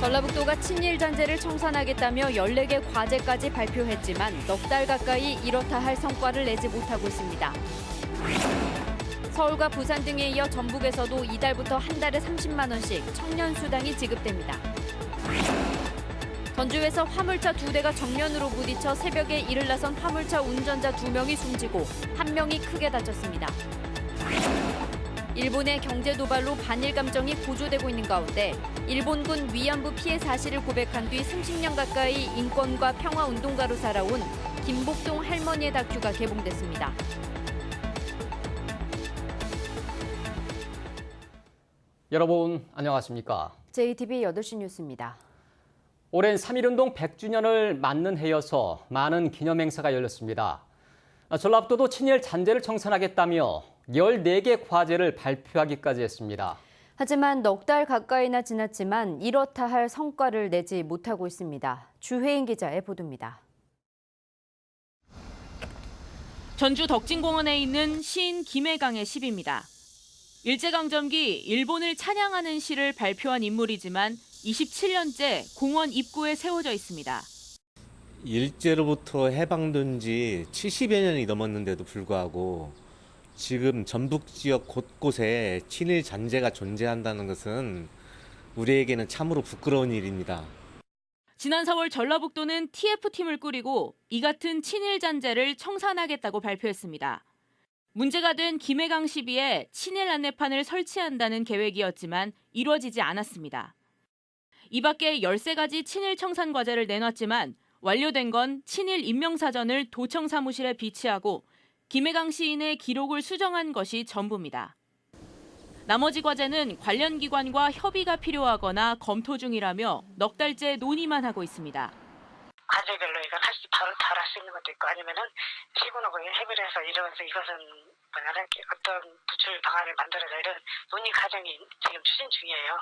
전라북도가 친일 잔재를 청산하겠다며 14개 과제까지 발표했지만 넉 달 가까이 이렇다 할 성과를 내지 못하고 있습니다. 서울과 부산 등에 이어 전북에서도 이달부터 한 달에 30만 원씩 청년 수당이 지급됩니다. 전주에서 화물차 2대가 정면으로 부딪혀 새벽에 일을 나선 화물차 운전자 2명이 숨지고 1명이 크게 다쳤습니다. 일본의 경제 도발로 반일 감정이 고조되고 있는 가운데 일본군 위안부 피해 사실을 고백한 뒤 30년 가까이 인권과 평화 운동가로 살아온 김복동 할머니의 다큐가 개봉됐습니다. 여러분 안녕하십니까? JTBC 8시 뉴스입니다. 올해는 3.1운동 100주년을 맞는 해여서 많은 기념행사가 열렸습니다. 전라북도도 친일 잔재를 청산하겠다며 14개 과제를 발표하기까지 했습니다. 하지만 넉 달 가까이나 지났지만 이렇다 할 성과를 내지 못하고 있습니다. 주혜인 기자의 보도입니다. 전주 덕진공원에 있는 시인 김해강의 시입니다. 일제강점기 일본을 찬양하는 시를 발표한 인물이지만 27년째 공원 입구에 세워져 있습니다. 일제로부터 해방된 지 70여 년이 넘었는데도 불구하고 지금 전북 지역 곳곳에 친일 잔재가 존재한다는 것은 우리에게는 참으로 부끄러운 일입니다. 지난 4월 전라북도는 TF팀을 꾸리고 이 같은 친일 잔재를 청산하겠다고 발표했습니다. 문제가 된 김해강 시비에 친일 안내판을 설치한다는 계획이었지만 이루어지지 않았습니다. 이 밖에 13가지 친일 청산 과제를 내놨지만 완료된 건 친일 인명사전을 도청 사무실에 비치하고 김해강 시인의 기록을 수정한 것이 전부입니다. 나머지 과제는 관련 기관과 협의가 필요하거나 검토 중이라며 넉 달째 논의만 하고 있습니다. 과제별로 이건 바로 할 수 있는 것도 있고 아니면은 시군하고 협의를 해서 이러면서 이것은 어떤 부출 방안을 만들어서 이런 논의 과정이 지금 추진 중이에요.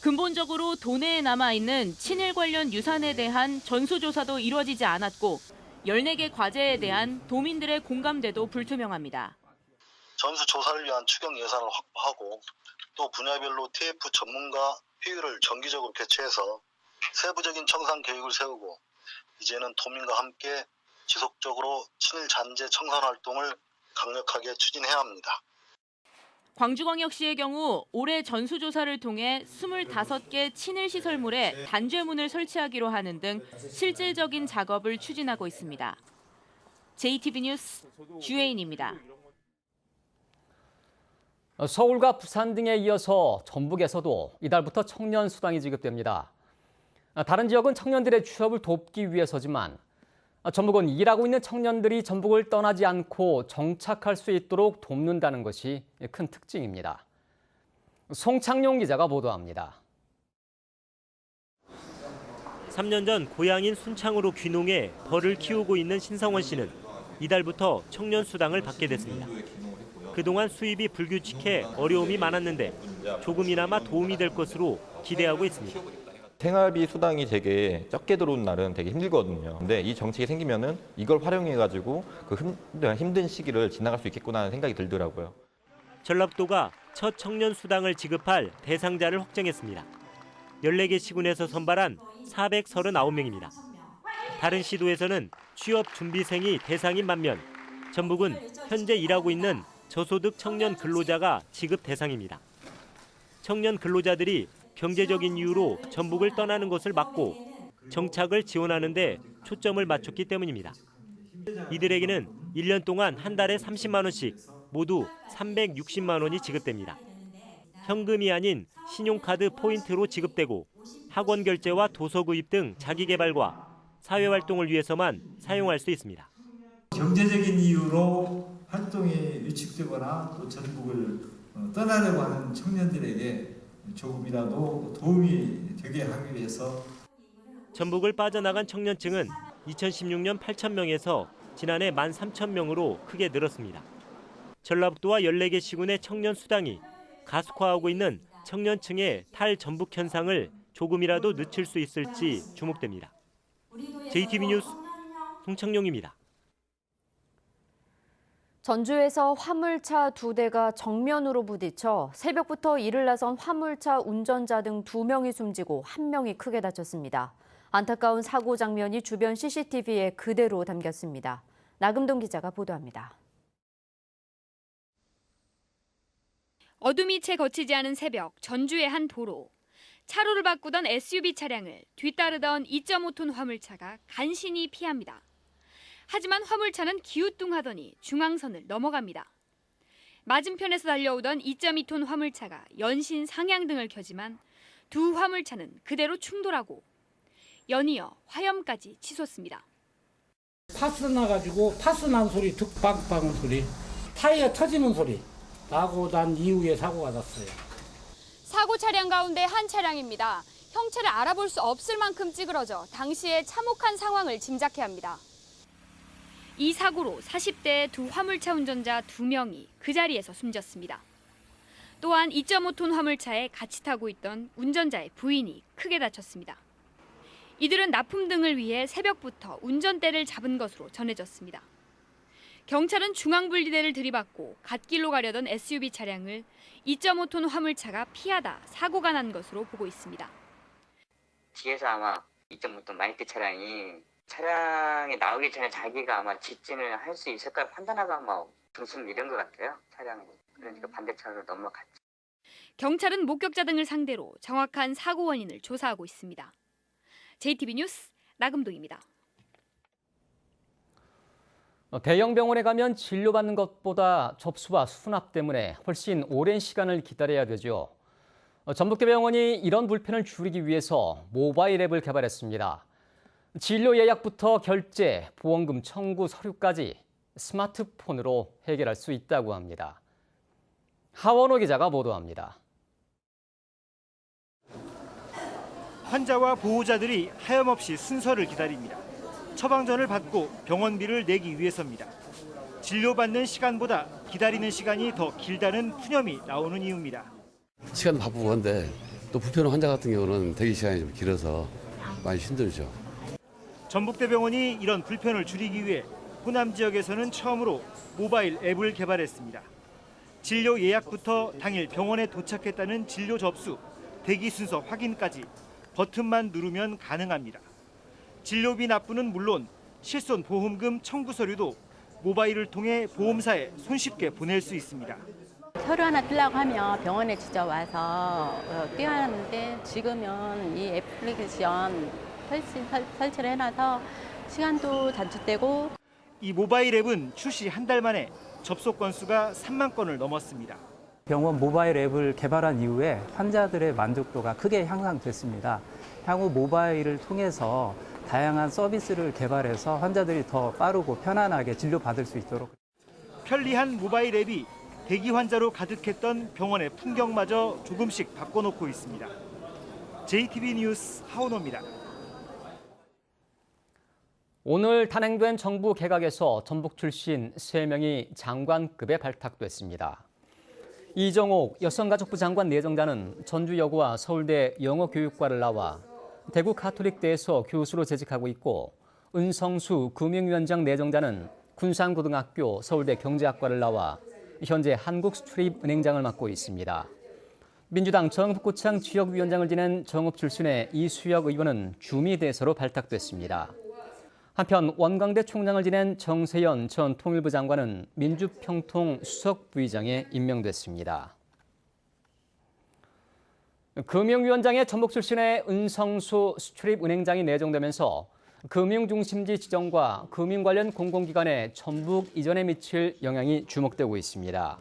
근본적으로 도내에 남아있는 친일 관련 유산에 대한 전수조사도 이루어지지 않았고 14개 과제에 대한 도민들의 공감대도 불투명합니다. 전수조사를 위한 추경 예산을 확보하고 또 분야별로 TF 전문가 회의를 정기적으로 개최해서 세부적인 청산 계획을 세우고 이제는 도민과 함께 지속적으로 친일 잔재 청산 활동을 강력하게 추진해야 합니다. 광주광역시의 경우 올해 전수조사를 통해 25개 친일 시설물에 단죄문을 설치하기로 하는 등 실질적인 작업을 추진하고 있습니다. JTBC 뉴스 주혜인입니다. 서울과 부산 등에 이어서 전북에서도 이달부터 청년 수당이 지급됩니다. 다른 지역은 청년들의 취업을 돕기 위해서지만 전북은 일하고 있는 청년들이 전북을 떠나지 않고 정착할 수 있도록 돕는다는 것이 큰 특징입니다. 송창용 기자가 보도합니다. 3년 전 고향인 순창으로 귀농해 벌을 키우고 있는 신성원 씨는 이달부터 청년 수당을 받게 됐습니다. 그동안 수입이 불규칙해 어려움이 많았는데 조금이나마 도움이 될 것으로 기대하고 있습니다. 생활비 수당이 되게 적게 들어온 날은 되게 힘들거든요. 근데 이 정책이 생기면은 이걸 활용해가지고 그 힘든 시기를 지나갈 수 있겠구나 하는 생각이 들더라고요. 전라북도가 첫 청년 수당을 지급할 대상자를 확정했습니다. 14개 시군에서 선발한 439명입니다. 다른 시도에서는 취업 준비생이 대상인 반면 전북은 현재 일하고 있는 저소득 청년 근로자가 지급 대상입니다. 청년 근로자들이 경제적인 이유로 전북을 떠나는 것을 막고 정착을 지원하는 데 초점을 맞췄기 때문입니다. 이들에게는 1년 동안 한 달에 30만 원씩 모두 360만 원이 지급됩니다. 현금이 아닌 신용카드 포인트로 지급되고 학원 결제와 도서 구입 등 자기개발과 사회활동을 위해서만 사용할 수 있습니다. 경제적인 이유로 활동이 위축되거나 또 전북을 떠나려고 하는 청년들에게 조금이라도 도움이 되게 하기 위해서 전북을 빠져나간 청년층은 2016년 8,000명에서 지난해 13,000명으로 크게 늘었습니다. 전라북도와 14개 시군의 청년 수당이 가속화하고 있는 청년층의 탈전북 현상을 조금이라도 늦출 수 있을지 주목됩니다. JTBC 뉴스 송창용입니다. 전주에서 화물차 2대가 정면으로 부딪혀 새벽부터 일을 나선 화물차 운전자 등 2명이 숨지고 1명이 크게 다쳤습니다. 안타까운 사고 장면이 주변 CCTV에 그대로 담겼습니다. 나금동 기자가 보도합니다. 어둠이 채 거치지 않은 새벽, 전주의 한 도로. 차로를 바꾸던 SUV 차량을 뒤따르던 2.5톤 화물차가 간신히 피합니다. 하지만 화물차는 기우뚱하더니 중앙선을 넘어갑니다. 맞은편에서 달려오던 2.2톤 화물차가 연신 상향등을 켜지만 두 화물차는 그대로 충돌하고 연이어 화염까지 치솟습니다. 파스 나가지고 파스 난 소리, 득방방 소리, 타이어 터지는 소리 나고 난 이후에 사고가 났어요. 사고 차량 가운데 한 차량입니다. 형체를 알아볼 수 없을 만큼 찌그러져 당시의 참혹한 상황을 짐작해야 합니다. 이 사고로 40대 두 화물차 운전자 2명이 그 자리에서 숨졌습니다. 또한 2.5톤 화물차에 같이 타고 있던 운전자의 부인이 크게 다쳤습니다. 이들은 납품 등을 위해 새벽부터 운전대를 잡은 것으로 전해졌습니다. 경찰은 중앙분리대를 들이받고 갓길로 가려던 SUV 차량을 2.5톤 화물차가 피하다 사고가 난 것으로 보고 있습니다. 뒤에서 아마 2.5톤 마이크 차량에 나오기 전에 자기가 아마 직진을 할 수 있을까 판단하고 아마 중심 잃은 것 같아요, 차량이. 그러니까 반대차로 넘어갔죠. 경찰은 목격자 등을 상대로 정확한 사고 원인을 조사하고 있습니다. JTB 뉴스 나금동입니다. 대형 병원에 가면 진료받는 것보다 접수와 수납 때문에 훨씬 오랜 시간을 기다려야 되죠. 전북대병원이 이런 불편을 줄이기 위해서 모바일 앱을 개발했습니다. 진료 예약부터 결제, 보험금 청구, 서류까지 스마트폰으로 해결할 수 있다고 합니다. 하원호 기자가 보도합니다. 환자와 보호자들이 하염없이 순서를 기다립니다. 처방전을 받고 병원비를 내기 위해서입니다. 진료받는 시간보다 기다리는 시간이 더 길다는 푸념이 나오는 이유입니다. 시간도 바쁘고 한데 또 불편한 환자 같은 경우는 대기 시간이 좀 길어서 많이 힘들죠. 전북대병원이 이런 불편을 줄이기 위해 호남 지역에서는 처음으로 모바일 앱을 개발했습니다. 진료 예약부터 당일 병원에 도착했다는 진료 접수, 대기 순서 확인까지 버튼만 누르면 가능합니다. 진료비 납부는 물론 실손 보험금 청구 서류도 모바일을 통해 보험사에 손쉽게 보낼 수 있습니다. 서류 하나 뜨려고 하면 병원에 직접 와서 떼야 하는데 지금은 이 애플리케이션 설치를 해놔서 시간도 단축되고. 이 모바일 앱은 출시 한 달 만에 접속 건수가 3만 건을 넘었습니다. 병원 모바일 앱을 개발한 이후에 환자들의 만족도가 크게 향상됐습니다. 향후 모바일을 통해서 다양한 서비스를 개발해서 환자들이 더 빠르고 편안하게 진료받을 수 있도록. 편리한 모바일 앱이 대기 환자로 가득했던 병원의 풍경마저 조금씩 바꿔놓고 있습니다. JTB 뉴스 하원호입니다. 오늘 단행된 정부 개각에서 전북 출신 3명이 장관급에 발탁됐습니다. 이정옥 여성가족부 장관 내정자는 전주여고와 서울대 영어교육과를 나와 대구 카톨릭대에서 교수로 재직하고 있고, 은성수 금융위원장 내정자는 군산고등학교 서울대 경제학과를 나와 현재 한국수출입은행장을 맡고 있습니다. 민주당 전북고창 지역위원장을 지낸 정읍 출신의 이수혁 의원은 주미대서로 발탁됐습니다. 한편 원광대 총장을 지낸 정세현 전 통일부 장관은 민주평통 수석부의장에 임명됐습니다. 금융위원장에 전북 출신의 은성수 수출입은행장이 내정되면서 금융중심지 지정과 금융 관련 공공기관의 전북 이전에 미칠 영향이 주목되고 있습니다.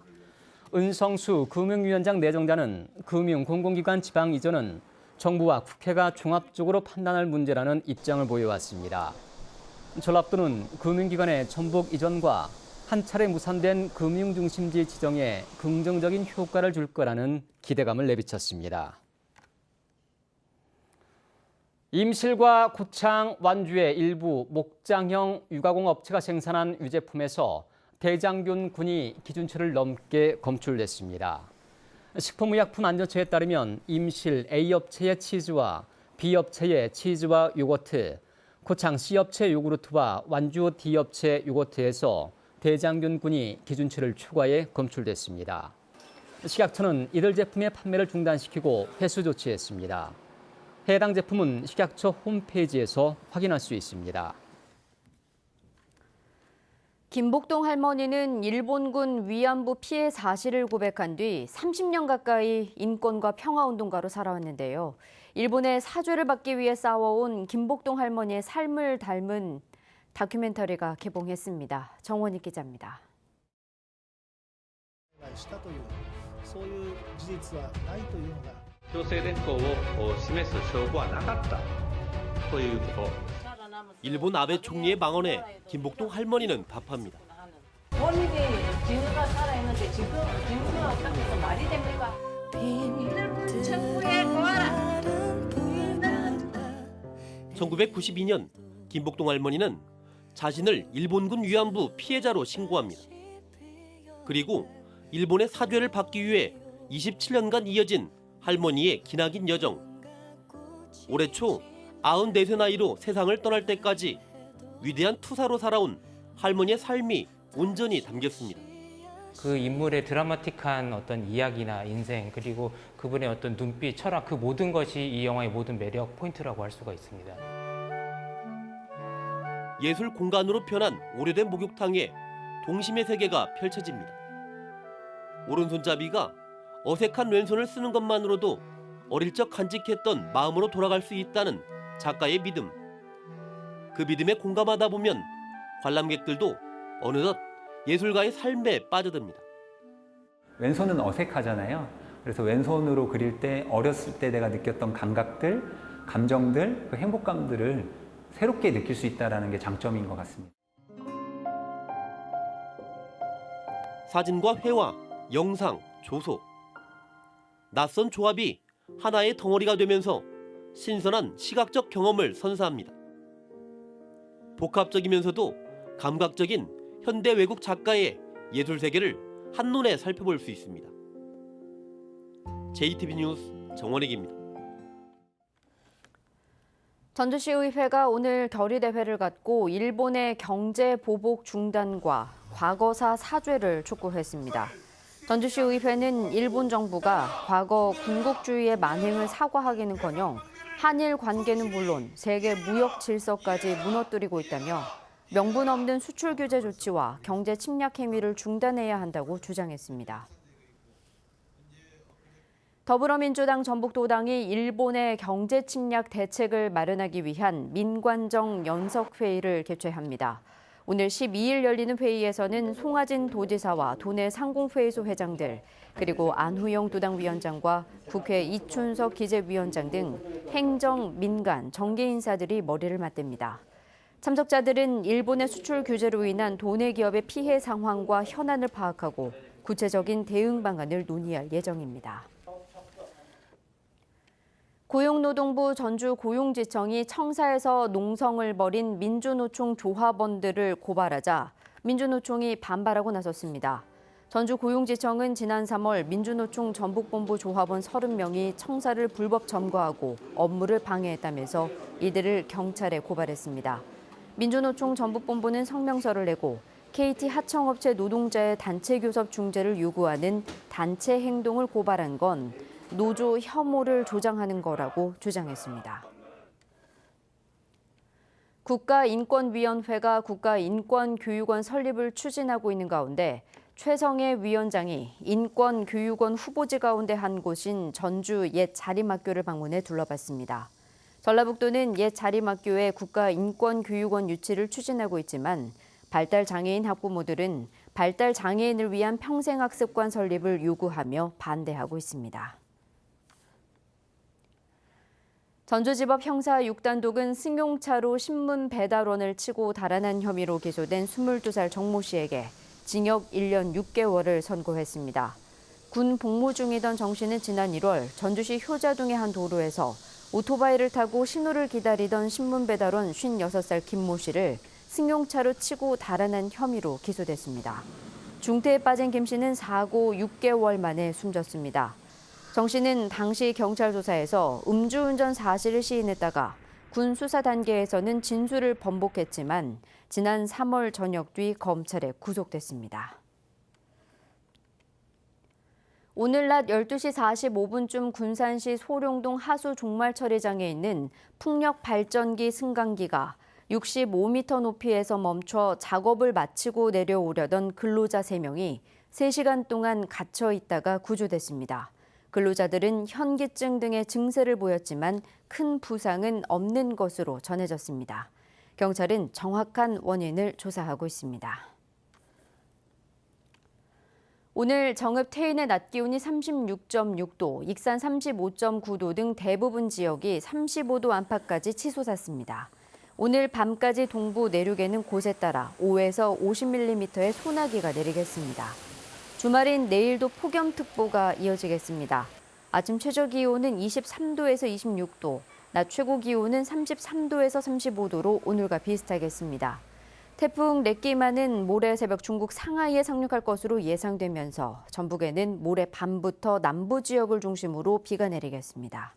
은성수 금융위원장 내정자는 금융공공기관 지방 이전은 정부와 국회가 종합적으로 판단할 문제라는 입장을 보여왔습니다. 전랍도는 금융기관의 전북 이전과 한 차례 무산된 금융중심지 지정에 긍정적인 효과를 줄 거라는 기대감을 내비쳤습니다. 임실과 고창, 완주의 일부 목장형 유가공 업체가 생산한 유제품에서 대장균 군이 기준치를 넘게 검출됐습니다. 식품의약품안전처에 따르면 임실 A업체의 치즈와 B업체의 치즈와 요거트, 고창 C업체 요구르트와 완주 D업체 요거트에서 대장균군이 기준치를 추가해 검출됐습니다. 식약처는 이들 제품의 판매를 중단시키고 회수 조치했습니다. 해당 제품은 식약처 홈페이지에서 확인할 수 있습니다. 김복동 할머니는 일본군 위안부 피해 사실을 고백한 뒤 30년 가까이 인권과 평화운동가로 살아왔는데요. 일본의 사죄를 받기 위해 싸워온 김복동 할머니의 삶을 담은 다큐멘터리가 개봉했습니다. 정원희 기자입니다. 일본 아베 총리의 망언에 김복동 할머니는 답합니다. 본인이 진우가 살아있는데 지금 진우가 없다면서 말이 됩니까? 청구해 고아라. 1992년 김복동 할머니는 자신을 일본군 위안부 피해자로 신고합니다. 그리고 일본의 사죄를 받기 위해 27년간 이어진 할머니의 기나긴 여정. 올해 초 94세 나이로 세상을 떠날 때까지 위대한 투사로 살아온 할머니의 삶이 온전히 담겼습니다. 그 인물의 드라마틱한 어떤 이야기나 인생, 그리고 그분의 어떤 눈빛, 철학, 그 모든 것이 이 영화의 모든 매력 포인트라고 할 수가 있습니다. 예술 공간으로 변한 오래된 목욕탕에 동심의 세계가 펼쳐집니다. 오른손잡이가 어색한 왼손을 쓰는 것만으로도 어릴 적 간직했던 마음으로 돌아갈 수 있다는 작가의 믿음. 그 믿음에 공감하다 보면 관람객들도 어느덧 예술가의 삶에 빠져듭니다. 왼손은 어색하잖아요. 그래서 왼손으로 그릴 때 어렸을 때 내가 느꼈던 감각들, 감정들, 그 행복감들을 새롭게 느낄 수 있다는 게 장점인 것 같습니다. 사진과 회화, 영상, 조소. 낯선 조합이 하나의 덩어리가 되면서 신선한 시각적 경험을 선사합니다. 복합적이면서도 감각적인 현대 외국 작가의 예술 세계를 한눈에 살펴볼 수 있습니다. JTB 뉴스 정원익입니다. 전주시의회가 오늘 결의대회를 갖고 일본의 경제 보복 중단과 과거사 사죄를 촉구했습니다. 전주시의회는 일본 정부가 과거 군국주의의 만행을 사과하기는커녕 한일 관계는 물론 세계 무역 질서까지 무너뜨리고 있다며 명분 없는 수출 규제 조치와 경제 침략 행위를 중단해야 한다고 주장했습니다. 더불어민주당 전북도당이 일본의 경제 침략 대책을 마련하기 위한 민관정 연석회의를 개최합니다. 오늘 12일 열리는 회의에서는 송하진 도지사와 도내 상공회의소 회장들, 그리고 안후영 도당위원장과 국회 이춘석 기재위원장 등 행정, 민간, 정계 인사들이 머리를 맞댑니다. 참석자들은 일본의 수출 규제로 인한 도내 기업의 피해 상황과 현안을 파악하고 구체적인 대응 방안을 논의할 예정입니다. 고용노동부 전주고용지청이 청사에서 농성을 벌인 민주노총 조합원들을 고발하자 민주노총이 반발하고 나섰습니다. 전주고용지청은 지난 3월 민주노총 전북본부 조합원 30명이 청사를 불법 점거하고 업무를 방해했다면서 이들을 경찰에 고발했습니다. 민주노총 전북본부는 성명서를 내고 KT 하청업체 노동자의 단체 교섭 중재를 요구하는 단체 행동을 고발한 건 노조 혐오를 조장하는 거라고 주장했습니다. 국가인권위원회가 국가인권교육원 설립을 추진하고 있는 가운데 최성애 위원장이 인권교육원 후보지 가운데 한 곳인 전주 옛 자림학교를 방문해 둘러봤습니다. 전라북도는 옛 자림학교의 국가인권교육원 유치를 추진하고 있지만 발달장애인 학부모들은 발달장애인을 위한 평생학습관 설립을 요구하며 반대하고 있습니다. 전주지법 형사 6단독은 승용차로 신문 배달원을 치고 달아난 혐의로 기소된 22살 정모 씨에게 징역 1년 6개월을 선고했습니다. 군 복무 중이던 정 씨는 지난 1월 전주시 효자동의 한 도로에서 오토바이를 타고 신호를 기다리던 신문 배달원 56살 김모 씨를 승용차로 치고 달아난 혐의로 기소됐습니다. 중태에 빠진 김 씨는 사고 6개월 만에 숨졌습니다. 정 씨는 당시 경찰 조사에서 음주운전 사실을 시인했다가 군 수사 단계에서는 진술을 번복했지만 지난 3월 저녁 뒤 검찰에 구속됐습니다. 오늘 낮 12시 45분쯤 군산시 소룡동 하수 종말처리장에 있는 풍력 발전기 승강기가 65m 높이에서 멈춰 작업을 마치고 내려오려던 근로자 3명이 3시간 동안 갇혀 있다가 구조됐습니다. 근로자들은 현기증 등의 증세를 보였지만 큰 부상은 없는 것으로 전해졌습니다. 경찰은 정확한 원인을 조사하고 있습니다. 오늘 정읍 태인의 낮 기온이 36.6도, 익산 35.9도 등 대부분 지역이 35도 안팎까지 치솟았습니다. 오늘 밤까지 동부 내륙에는 곳에 따라 5에서 50mm의 소나기가 내리겠습니다. 주말인 내일도 폭염특보가 이어지겠습니다. 아침 최저 기온은 23도에서 26도, 낮 최고 기온은 33도에서 35도로 오늘과 비슷하겠습니다. 태풍 레끼마는 모레 새벽 중국 상하이에 상륙할 것으로 예상되면서 전북에는 모레 밤부터 남부 지역을 중심으로 비가 내리겠습니다.